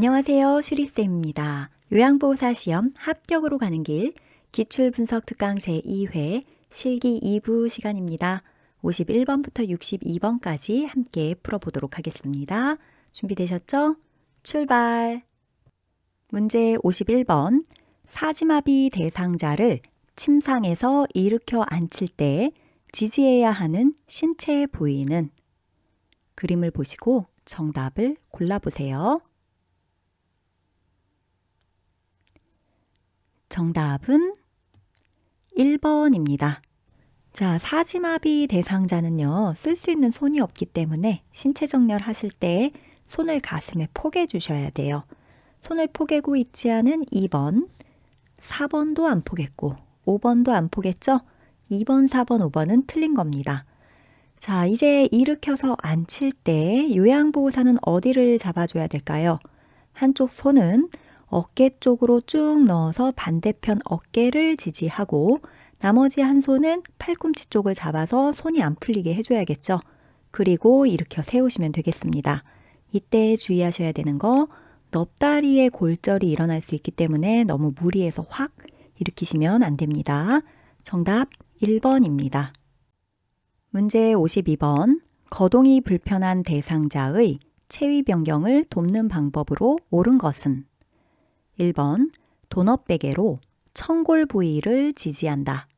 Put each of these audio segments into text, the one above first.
안녕하세요. 슈리쌤입니다. 요양보호사 시험 합격으로 가는 길 기출분석 특강 제2회 실기 2부 시간입니다. 51번부터 62번까지 함께 풀어보도록 하겠습니다. 준비되셨죠? 출발! 문제 51번 사지마비 대상자를 침상에서 일으켜 앉힐 때 지지해야 하는 신체 부위는? 그림을 보시고 정답을 골라보세요. 정답은 1번입니다. 자, 사지마비 대상자는요, 쓸 수 있는 손이 없기 때문에 신체 정렬 하실 때 손을 가슴에 포개 주셔야 돼요. 손을 포개고 있지 않은 2번, 4번도 안 포겠고 5번도 안 포겠죠? 2번, 4번, 5번은 틀린 겁니다. 자, 이제 일으켜서 앉힐 때 요양보호사는 어디를 잡아줘야 될까요? 한쪽 손은 어깨 쪽으로 쭉 넣어서 반대편 어깨를 지지하고 나머지 한 손은 팔꿈치 쪽을 잡아서 손이 안 풀리게 해줘야겠죠. 그리고 일으켜 세우시면 되겠습니다. 이때 주의하셔야 되는 거 넙다리에 골절이 일어날 수 있기 때문에 너무 무리해서 확 일으키시면 안 됩니다. 정답 1번입니다. 문제 52번 거동이 불편한 대상자의 체위 변경을 돕는 방법으로 옳은 것은? 1번 도넛베개로 청골 부위를 지지한다.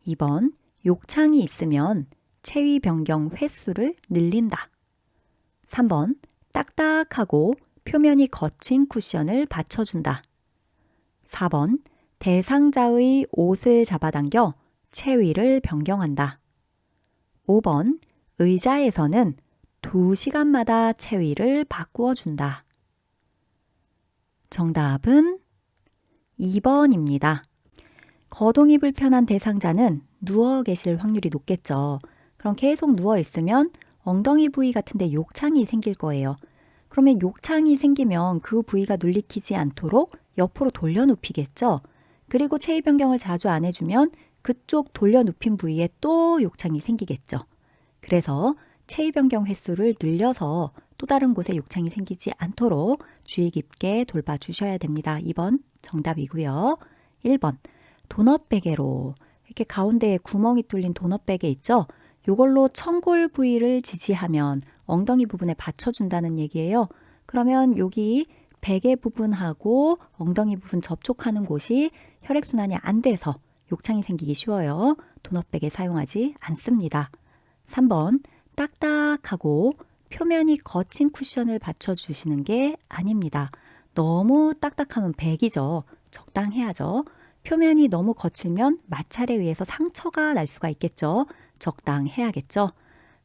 2번 욕창이 있으면 체위 변경 횟수를 늘린다. 3번 딱딱하고 표면이 거친 쿠션을 받쳐준다. 4번 대상자의 옷을 잡아당겨 체위를 변경한다. 5번 의자에서는 2시간마다 체위를 바꾸어 준다. 정답은 2번입니다. 거동이 불편한 대상자는 누워 계실 확률이 높겠죠. 그럼 계속 누워 있으면 엉덩이 부위 같은데 욕창이 생길 거예요. 그러면 욕창이 생기면 그 부위가 눌리키지 않도록 옆으로 돌려 눕히겠죠. 그리고 체위 변경을 자주 안 해주면 그쪽 돌려 눕힌 부위에 또 욕창이 생기겠죠. 그래서 체위 변경 횟수를 늘려서 또 다른 곳에 욕창이 생기지 않도록 주의 깊게 돌봐주셔야 됩니다. 2번 정답이고요. 1번 도넛베개로 이렇게 가운데에 구멍이 뚫린 도넛베개 있죠? 이걸로 청골 부위를 지지하면 엉덩이 부분에 받쳐준다는 얘기예요. 그러면 여기 베개 부분하고 엉덩이 부분 접촉하는 곳이 혈액순환이 안 돼서 욕창이 생기기 쉬워요. 도넛베개 사용하지 않습니다. 3번 딱딱하고 표면이 거친 쿠션을 받쳐주시는 게 아닙니다. 너무 딱딱하면 백이죠. 적당해야죠. 표면이 너무 거칠면 마찰에 의해서 상처가 날 수가 있겠죠. 적당해야겠죠.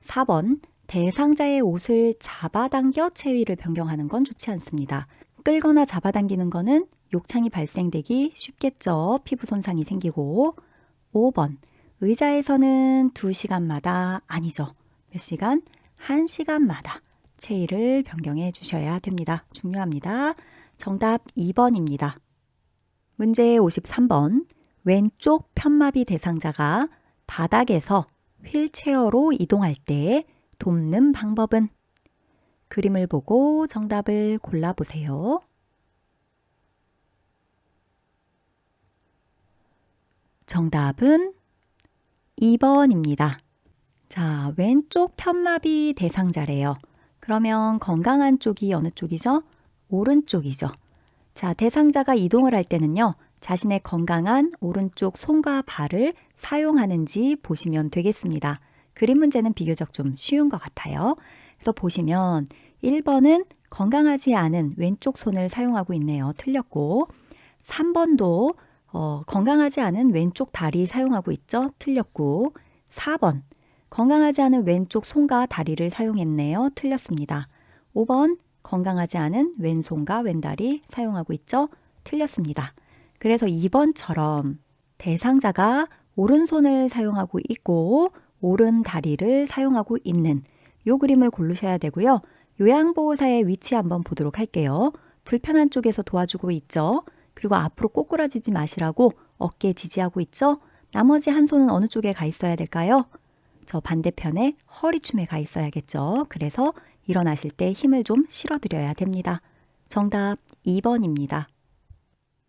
4번 대상자의 옷을 잡아당겨 체위를 변경하는 건 좋지 않습니다. 끌거나 잡아당기는 거는 욕창이 발생되기 쉽겠죠. 피부 손상이 생기고. 5번 의자에서는 2시간마다 아니죠. 몇 시간? 1시간마다 체위를 변경해 주셔야 됩니다. 중요합니다. 정답 2번입니다. 문제 53번 왼쪽 편마비 대상자가 바닥에서 휠체어로 이동할 때 돕는 방법은? 그림을 보고 정답을 골라보세요. 정답은 2번입니다. 자, 왼쪽 편마비 대상자래요. 그러면 건강한 쪽이 어느 쪽이죠? 오른쪽이죠. 자, 대상자가 이동을 할 때는요. 자신의 건강한 오른쪽 손과 발을 사용하는지 보시면 되겠습니다. 그림 문제는 비교적 좀 쉬운 것 같아요. 그래서 보시면 1번은 건강하지 않은 왼쪽 손을 사용하고 있네요. 틀렸고 3번도 건강하지 않은 왼쪽 다리 사용하고 있죠. 틀렸고 4번 건강하지 않은 왼쪽 손과 다리를 사용했네요. 틀렸습니다. 5번 건강하지 않은 왼손과 왼다리 사용하고 있죠. 틀렸습니다. 그래서 2번처럼 대상자가 오른손을 사용하고 있고 오른 다리를 사용하고 있는 요 그림을 고르셔야 되고요. 요양보호사의 위치 한번 보도록 할게요. 불편한 쪽에서 도와주고 있죠. 그리고 앞으로 꼬꾸라지지 마시라고 어깨 지지하고 있죠. 나머지 한 손은 어느 쪽에 가 있어야 될까요? 저 반대편에 허리춤에 가 있어야겠죠. 그래서 일어나실 때 힘을 좀 실어드려야 됩니다. 정답 2번입니다.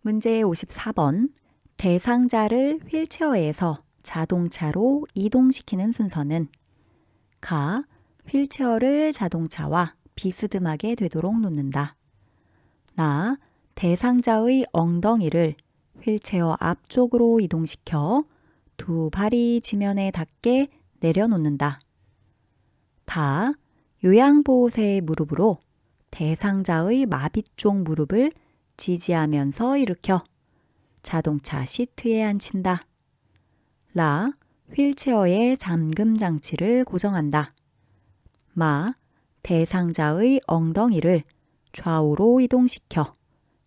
문제 54번. 대상자를 휠체어에서 자동차로 이동시키는 순서는 가. 휠체어를 자동차와 비스듬하게 되도록 놓는다. 나. 대상자의 엉덩이를 휠체어 앞쪽으로 이동시켜 두 발이 지면에 닿게 내려놓는다. 다. 요양보호사의 무릎으로 대상자의 마비 쪽 무릎을 지지하면서 일으켜 자동차 시트에 앉힌다. 라. 휠체어의 잠금 장치를 고정한다. 마. 대상자의 엉덩이를 좌우로 이동시켜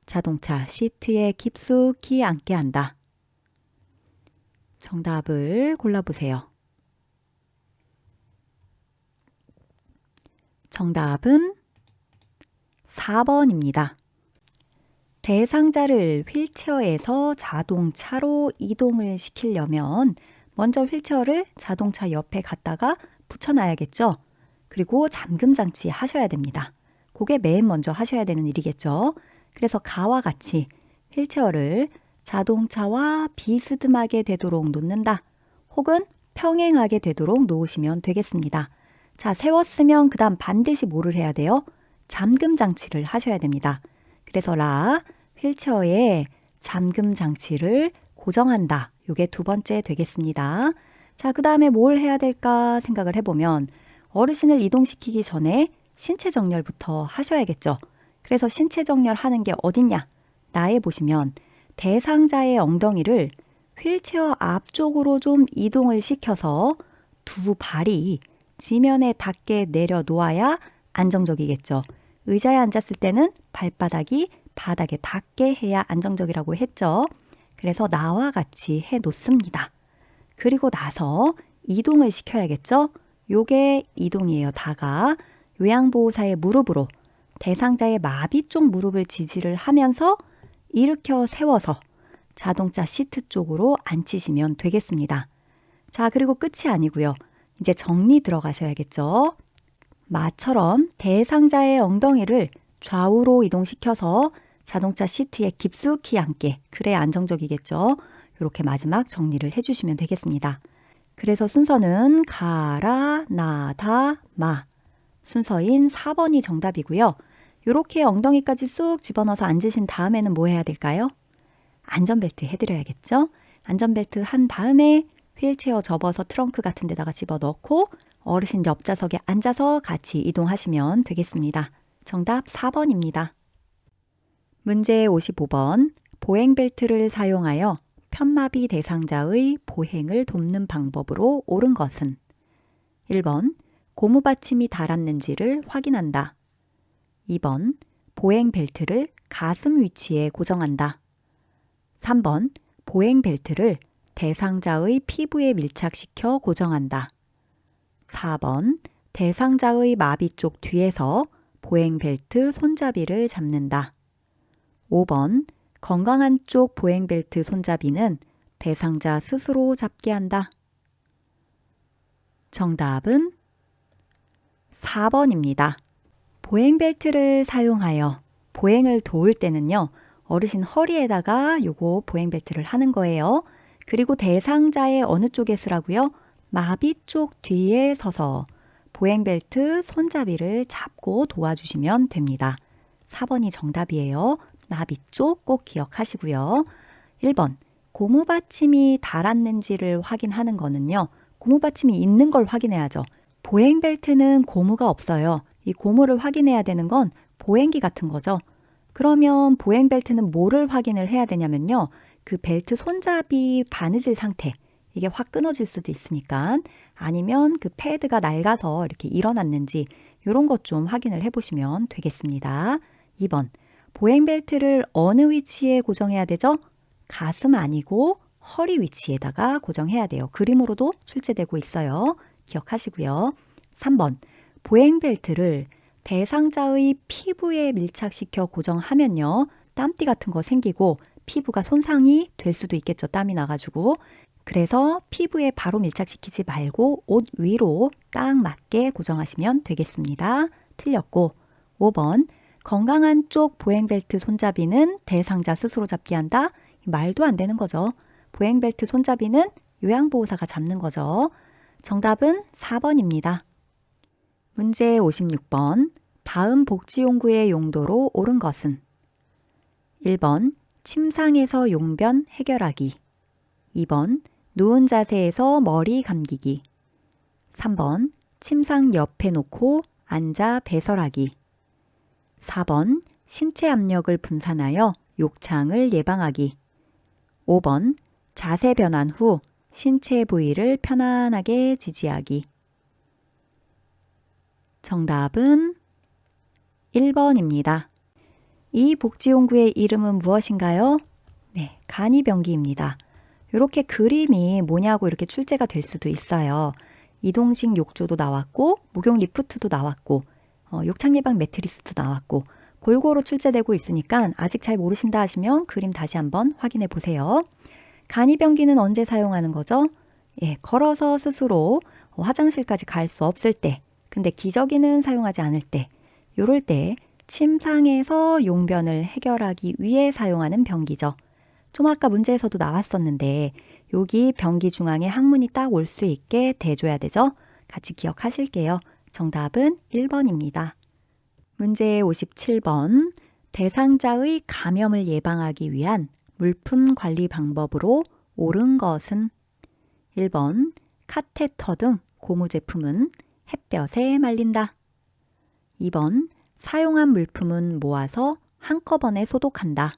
자동차 시트에 깊숙이 앉게 한다. 정답을 골라보세요. 정답은 4번입니다. 대상자를 휠체어에서 자동차로 이동을 시키려면 먼저 휠체어를 자동차 옆에 갖다가 붙여놔야겠죠. 그리고 잠금 장치 하셔야 됩니다. 그게 맨 먼저 하셔야 되는 일이겠죠. 그래서 가와 같이 휠체어를 자동차와 비스듬하게 되도록 놓는다. 혹은 평행하게 되도록 놓으시면 되겠습니다. 자, 세웠으면 그 다음 반드시 뭐를 해야 돼요? 잠금 장치를 하셔야 됩니다. 그래서 라, 휠체어에 잠금 장치를 고정한다. 요게 두 번째 되겠습니다. 자, 그 다음에 뭘 해야 될까 생각을 해보면 어르신을 이동시키기 전에 신체 정렬부터 하셔야겠죠. 그래서 신체 정렬하는 게 어딨냐? 나에 보시면 대상자의 엉덩이를 휠체어 앞쪽으로 좀 이동을 시켜서 두 발이 지면에 닿게 내려놓아야 안정적이겠죠. 의자에 앉았을 때는 발바닥이 바닥에 닿게 해야 안정적이라고 했죠. 그래서 나와 같이 해 놓습니다. 그리고 나서 이동을 시켜야겠죠. 요게 이동이에요. 다가 요양보호사의 무릎으로 대상자의 마비 쪽 무릎을 지지를 하면서 일으켜 세워서 자동차 시트 쪽으로 앉히시면 되겠습니다. 자, 그리고 끝이 아니고요. 이제 정리 들어가셔야겠죠. 마처럼 대상자의 엉덩이를 좌우로 이동시켜서 자동차 시트에 깊숙이 앉게, 그래야 안정적이겠죠. 이렇게 마지막 정리를 해주시면 되겠습니다. 그래서 순서는 가라, 나다, 마. 순서인 4번이 정답이고요. 이렇게 엉덩이까지 쑥 집어넣어서 앉으신 다음에는 뭐 해야 될까요? 안전벨트 해드려야겠죠? 안전벨트 한 다음에 휠체어 접어서 트렁크 같은 데다가 집어넣고 어르신 옆좌석에 앉아서 같이 이동하시면 되겠습니다. 정답 4번입니다. 문제 55번. 보행벨트를 사용하여 편마비 대상자의 보행을 돕는 방법으로 옳은 것은 1번. 고무받침이 닳았는지를 확인한다. 2번. 보행벨트를 가슴 위치에 고정한다. 3번. 보행벨트를 대상자의 피부에 밀착시켜 고정한다. 4번. 대상자의 마비 쪽 뒤에서 보행벨트 손잡이를 잡는다. 5번. 건강한 쪽 보행벨트 손잡이는 대상자 스스로 잡게 한다. 정답은 4번입니다. 보행벨트를 사용하여 보행을 도울 때는요. 어르신 허리에다가 요거 보행벨트를 하는 거예요. 그리고 대상자의 어느 쪽에 쓰라고요? 마비 쪽 뒤에 서서 보행벨트 손잡이를 잡고 도와주시면 됩니다. 4번이 정답이에요. 마비 쪽 꼭 기억하시고요. 1번. 고무받침이 닳았는지를 확인하는 거는요. 고무받침이 있는 걸 확인해야죠. 보행벨트는 고무가 없어요. 이 고무를 확인해야 되는 건 보행기 같은 거죠. 그러면 보행벨트는 뭐를 확인을 해야 되냐면요. 그 벨트 손잡이 바느질 상태, 이게 확 끊어질 수도 있으니까, 아니면 그 패드가 낡아서 이렇게 일어났는지 이런 것 좀 확인을 해보시면 되겠습니다. 2번. 보행벨트를 어느 위치에 고정해야 되죠? 가슴 아니고 허리 위치에다가 고정해야 돼요. 그림으로도 출제되고 있어요. 기억하시고요. 3번. 보행벨트를 대상자의 피부에 밀착시켜 고정하면요. 땀띠 같은 거 생기고 피부가 손상이 될 수도 있겠죠. 땀이 나가지고. 그래서 피부에 바로 밀착시키지 말고 옷 위로 딱 맞게 고정하시면 되겠습니다. 틀렸고 5번. 건강한 쪽 보행벨트 손잡이는 대상자 스스로 잡기 한다? 말도 안 되는 거죠. 보행벨트 손잡이는 요양보호사가 잡는 거죠. 정답은 4번입니다. 문제 56번. 다음 복지용구의 용도로 옳은 것은? 1번 침상에서 용변 해결하기. 2번 누운 자세에서 머리 감기기. 3번 침상 옆에 놓고 앉아 배설하기. 4번 신체 압력을 분산하여 욕창을 예방하기. 5번 자세 변환 후 신체 부위를 편안하게 지지하기. 정답은 1번입니다. 이 복지용구의 이름은 무엇인가요? 네, 간이병기입니다. 이렇게 그림이 뭐냐고 이렇게 출제가 될 수도 있어요. 이동식 욕조도 나왔고 목욕 리프트도 나왔고 욕창 예방 매트리스도 나왔고 골고루 출제되고 있으니까 아직 잘 모르신다 하시면 그림 다시 한번 확인해 보세요. 간이병기는 언제 사용하는 거죠? 예, 걸어서 스스로 화장실까지 갈 수 없을 때, 근데 기저귀는 사용하지 않을 때, 요럴 때 침상에서 용변을 해결하기 위해 사용하는 변기죠. 좀 아까 문제에서도 나왔었는데 여기 변기 중앙에 항문이 딱 올 수 있게 대줘야 되죠. 같이 기억하실게요. 정답은 1번입니다. 문제 57번. 대상자의 감염을 예방하기 위한 물품 관리 방법으로 옳은 것은? 1번 카테터 등 고무 제품은 햇볕에 말린다. 2번 사용한 물품은 모아서 한꺼번에 소독한다.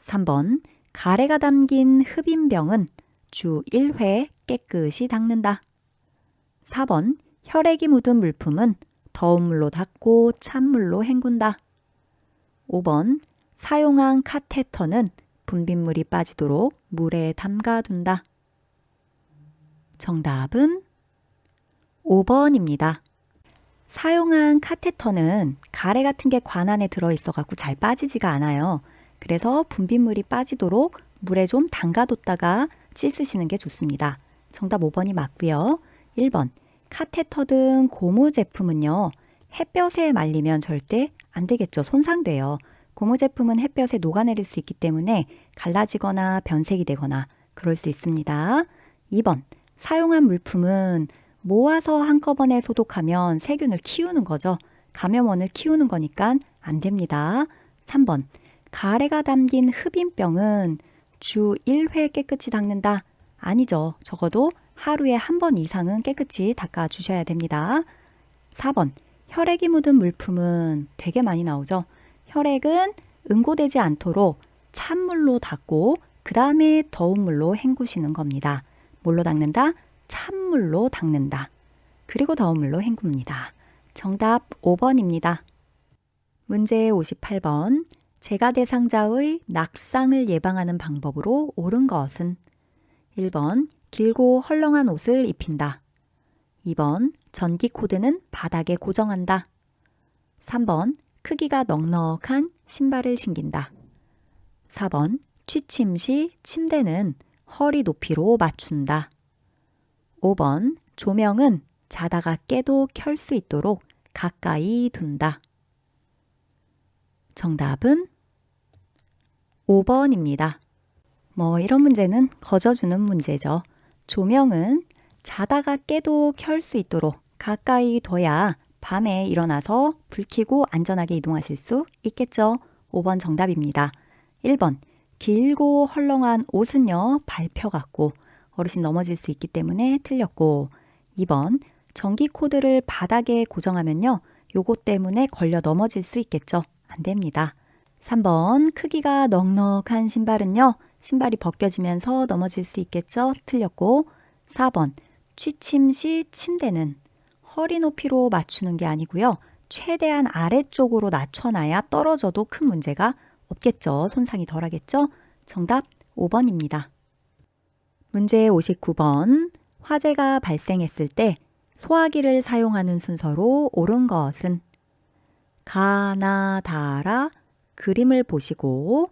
3번 가래가 담긴 흡인병은 주 1회 깨끗이 닦는다. 4번 혈액이 묻은 물품은 더운 물로 닦고 찬물로 헹군다. 5번 사용한 카테터는 분비물이 빠지도록 물에 담가둔다. 정답은 5번입니다. 사용한 카테터는 가래 같은 게 관 안에 들어있어갖고 잘 빠지지가 않아요. 그래서 분비물이 빠지도록 물에 좀 담가뒀다가 씻으시는 게 좋습니다. 정답 5번이 맞고요. 1번 카테터 등 고무 제품은요. 햇볕에 말리면 절대 안 되겠죠. 손상돼요. 고무 제품은 햇볕에 녹아내릴 수 있기 때문에 갈라지거나 변색이 되거나 그럴 수 있습니다. 2번 사용한 물품은 모아서 한꺼번에 소독하면 세균을 키우는 거죠. 감염원을 키우는 거니까 안 됩니다. 3번 가래가 담긴 흡인병은 주 1회 깨끗이 닦는다. 아니죠. 적어도 하루에 한 번 이상은 깨끗이 닦아주셔야 됩니다. 4번 혈액이 묻은 물품은 되게 많이 나오죠. 혈액은 응고되지 않도록 찬물로 닦고 그 다음에 더운 물로 헹구시는 겁니다. 뭘로 닦는다? 찬물로 닦는다. 그리고 더운 물로 헹굽니다. 정답 5번입니다. 문제 58번. 재가 대상자의 낙상을 예방하는 방법으로 옳은 것은? 1번 길고 헐렁한 옷을 입힌다. 2번 전기 코드는 바닥에 고정한다. 3번 크기가 넉넉한 신발을 신긴다. 4번 취침 시 침대는 허리 높이로 맞춘다. 5번 조명은 자다가 깨도 켤 수 있도록 가까이 둔다. 정답은 5번입니다. 이런 문제는 거저주는 문제죠. 조명은 자다가 깨도 켤 수 있도록 가까이 둬야 밤에 일어나서 불 켜고 안전하게 이동하실 수 있겠죠. 5번 정답입니다. 1번 길고 헐렁한 옷은요. 밟혀 갖고 어르신 넘어질 수 있기 때문에 틀렸고 2번 전기 코드를 바닥에 고정하면요. 요것 때문에 걸려 넘어질 수 있겠죠. 안 됩니다. 3번 크기가 넉넉한 신발은요. 신발이 벗겨지면서 넘어질 수 있겠죠. 틀렸고 4번 취침 시 침대는 허리 높이로 맞추는 게 아니고요. 최대한 아래쪽으로 낮춰놔야 떨어져도 큰 문제가 없겠죠. 손상이 덜하겠죠. 정답 5번입니다. 문제 59번. 화재가 발생했을 때 소화기를 사용하는 순서로 옳은 것은? 가나다라 그림을 보시고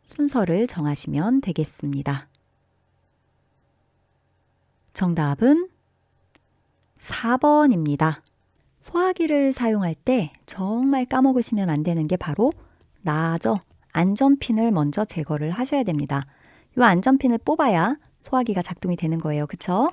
순서를 정하시면 되겠습니다. 정답은 4번입니다. 소화기를 사용할 때 정말 까먹으시면 안 되는 게 바로 나죠. 안전핀을 먼저 제거를 하셔야 됩니다. 이 안전핀을 뽑아야 소화기가 작동이 되는 거예요. 그쵸?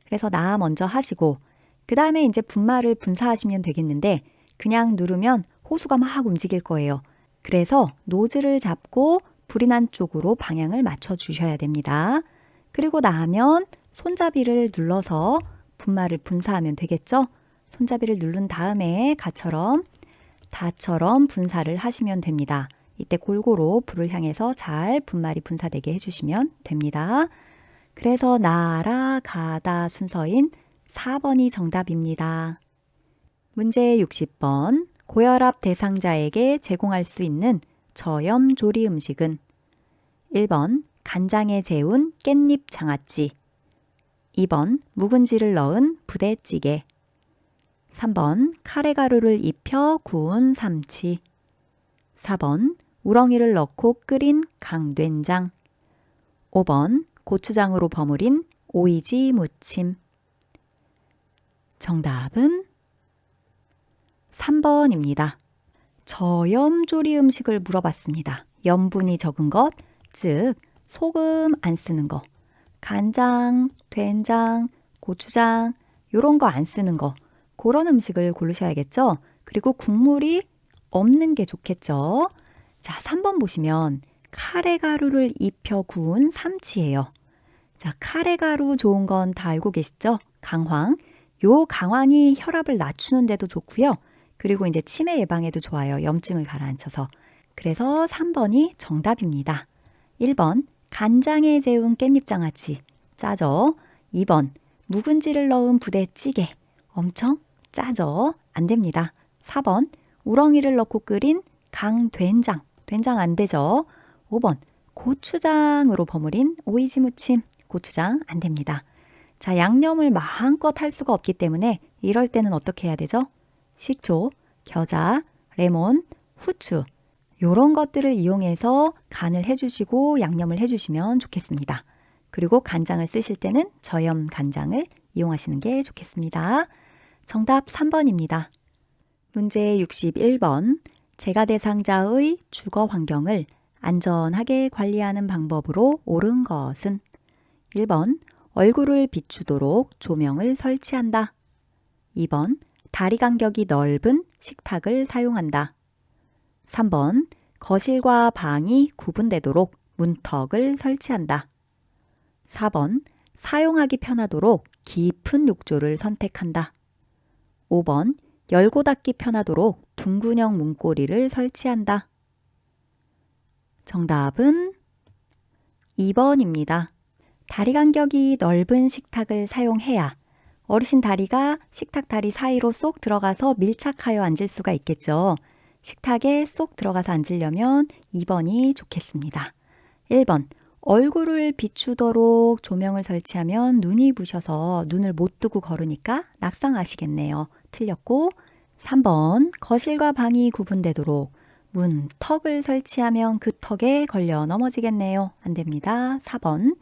그래서 나 먼저 하시고 그 다음에 이제 분말을 분사하시면 되겠는데 그냥 누르면 호수가 막 움직일 거예요. 그래서 노즐을 잡고 불이 난 쪽으로 방향을 맞춰 주셔야 됩니다. 그리고 나면 손잡이를 눌러서 분말을 분사하면 되겠죠? 손잡이를 누른 다음에 다처럼 분사를 하시면 됩니다. 이때 골고루 불을 향해서 잘 분말이 분사되게 해주시면 됩니다. 그래서 날아가다 순서인 4번이 정답입니다. 문제 60번. 고혈압 대상자에게 제공할 수 있는 저염 조리 음식은 1번 간장에 재운 깻잎 장아찌, 2번 묵은지를 넣은 부대찌개, 3번 카레가루를 입혀 구운 삼치, 4번 우렁이를 넣고 끓인 강된장, 5번 고추장으로 버무린 오이지 무침. 정답은 3번입니다. 저염 조리 음식을 물어봤습니다. 염분이 적은 것, 즉 소금 안 쓰는 거, 간장, 된장, 고추장 이런 거 안 쓰는 거, 그런 음식을 고르셔야겠죠. 그리고 국물이 없는 게 좋겠죠. 자, 3번 보시면 카레가루를 입혀 구운 삼치예요. 자, 카레가루 좋은 건 다 알고 계시죠? 강황. 요 강황이 혈압을 낮추는 데도 좋고요. 그리고 이제 치매 예방에도 좋아요. 염증을 가라앉혀서. 그래서 3번이 정답입니다. 1번 간장에 재운 깻잎장아찌 짜죠. 2번 묵은지를 넣은 부대찌개 엄청 짜죠. 안 됩니다. 4번 우렁이를 넣고 끓인 강된장 된장 안 되죠. 5번 고추장으로 버무린 오이지 무침 고추장 안 됩니다. 자, 양념을 마음껏 할 수가 없기 때문에 이럴 때는 어떻게 해야 되죠? 식초, 겨자, 레몬, 후추 이런 것들을 이용해서 간을 해주시고 양념을 해주시면 좋겠습니다. 그리고 간장을 쓰실 때는 저염 간장을 이용하시는 게 좋겠습니다. 정답 3번입니다. 문제 61번. 재가 대상자의 주거 환경을 안전하게 관리하는 방법으로 옳은 것은 1번 얼굴을 비추도록 조명을 설치한다. 2번 다리 간격이 넓은 식탁을 사용한다. 3번 거실과 방이 구분되도록 문턱을 설치한다. 4번 사용하기 편하도록 깊은 욕조를 선택한다. 5번 열고 닫기 편하도록 둥근형 문고리를 설치한다. 정답은 2번입니다. 다리 간격이 넓은 식탁을 사용해야 어르신 다리가 식탁 다리 사이로 쏙 들어가서 밀착하여 앉을 수가 있겠죠. 식탁에 쏙 들어가서 앉으려면 2번이 좋겠습니다. 1번 얼굴을 비추도록 조명을 설치하면 눈이 부셔서 눈을 못 뜨고 걸으니까 낙상하시겠네요. 틀렸고 3번 거실과 방이 구분되도록 문턱을 설치하면 그 턱에 걸려 넘어지겠네요. 안 됩니다. 4번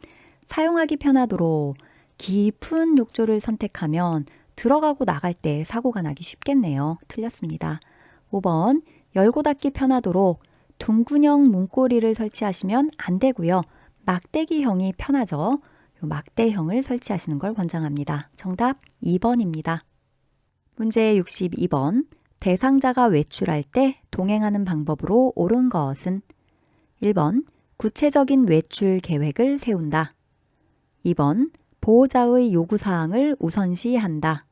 사용하기 편하도록 깊은 욕조를 선택하면 들어가고 나갈 때 사고가 나기 쉽겠네요. 틀렸습니다. 5번 열고 닫기 편하도록 둥근형 문고리를 설치하시면 안 되고요. 막대기형이 편하죠. 요 막대형을 설치하시는 걸 권장합니다. 정답 2번입니다. 문제 62번. 대상자가 외출할 때 동행하는 방법으로 옳은 것은 1번 구체적인 외출 계획을 세운다. 2번 보호자의 요구사항을 우선시한다.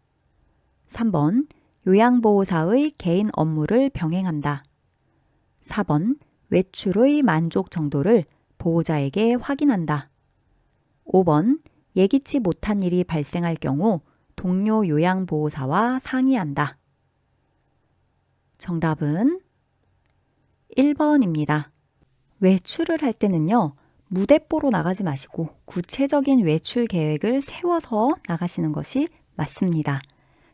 3번 요양보호사의 개인 업무를 병행한다. 4번 외출의 만족 정도를 보호자에게 확인한다. 5번 예기치 못한 일이 발생할 경우 동료 요양보호사와 상의한다. 정답은 1번입니다. 외출을 할 때는요. 무대뽀로 나가지 마시고 구체적인 외출 계획을 세워서 나가시는 것이 맞습니다.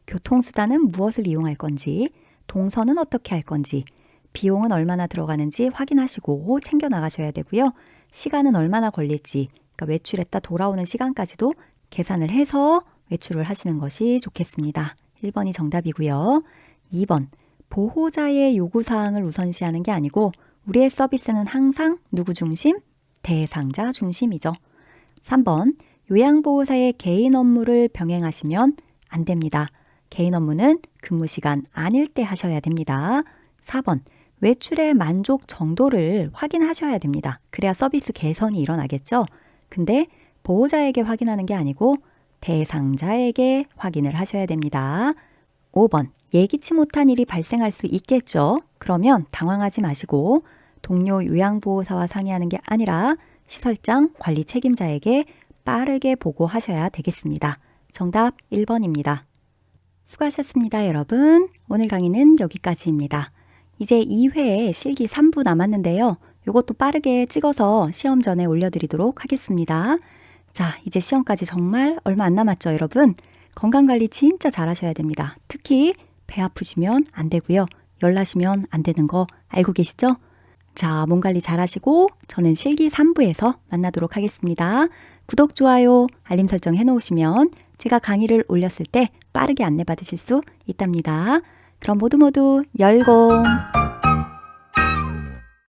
교통수단은 무엇을 이용할 건지, 동선은 어떻게 할 건지, 비용은 얼마나 들어가는지 확인하시고 챙겨 나가셔야 되고요. 시간은 얼마나 걸릴지, 그러니까 외출했다 돌아오는 시간까지도 계산을 해서 외출을 하시는 것이 좋겠습니다. 1번이 정답이고요. 2번, 보호자의 요구사항을 우선시하는 게 아니고 우리의 서비스는 항상 누구 중심? 대상자 중심이죠. 3번, 요양보호사의 개인 업무를 병행하시면 안 됩니다. 개인 업무는 근무 시간 아닐 때 하셔야 됩니다. 4번, 외출의 만족 정도를 확인하셔야 됩니다. 그래야 서비스 개선이 일어나겠죠. 근데 보호자에게 확인하는 게 아니고 대상자에게 확인을 하셔야 됩니다. 5번, 예기치 못한 일이 발생할 수 있겠죠. 그러면 당황하지 마시고 동료 요양보호사와 상의하는 게 아니라 시설장 관리 책임자에게 빠르게 보고하셔야 되겠습니다. 정답 1번입니다. 수고하셨습니다, 여러분. 오늘 강의는 여기까지입니다. 이제 2회에 실기 3부 남았는데요. 이것도 빠르게 찍어서 시험 전에 올려드리도록 하겠습니다. 자, 이제 시험까지 정말 얼마 안 남았죠, 여러분? 건강관리 진짜 잘하셔야 됩니다. 특히 배 아프시면 안 되고요. 열나시면 안 되는 거 알고 계시죠? 자, 몸 관리 잘하시고 저는 실기 3부에서 만나도록 하겠습니다. 구독, 좋아요, 알림 설정 해놓으시면 제가 강의를 올렸을 때 빠르게 안내받으실 수 있답니다. 그럼 모두 열공!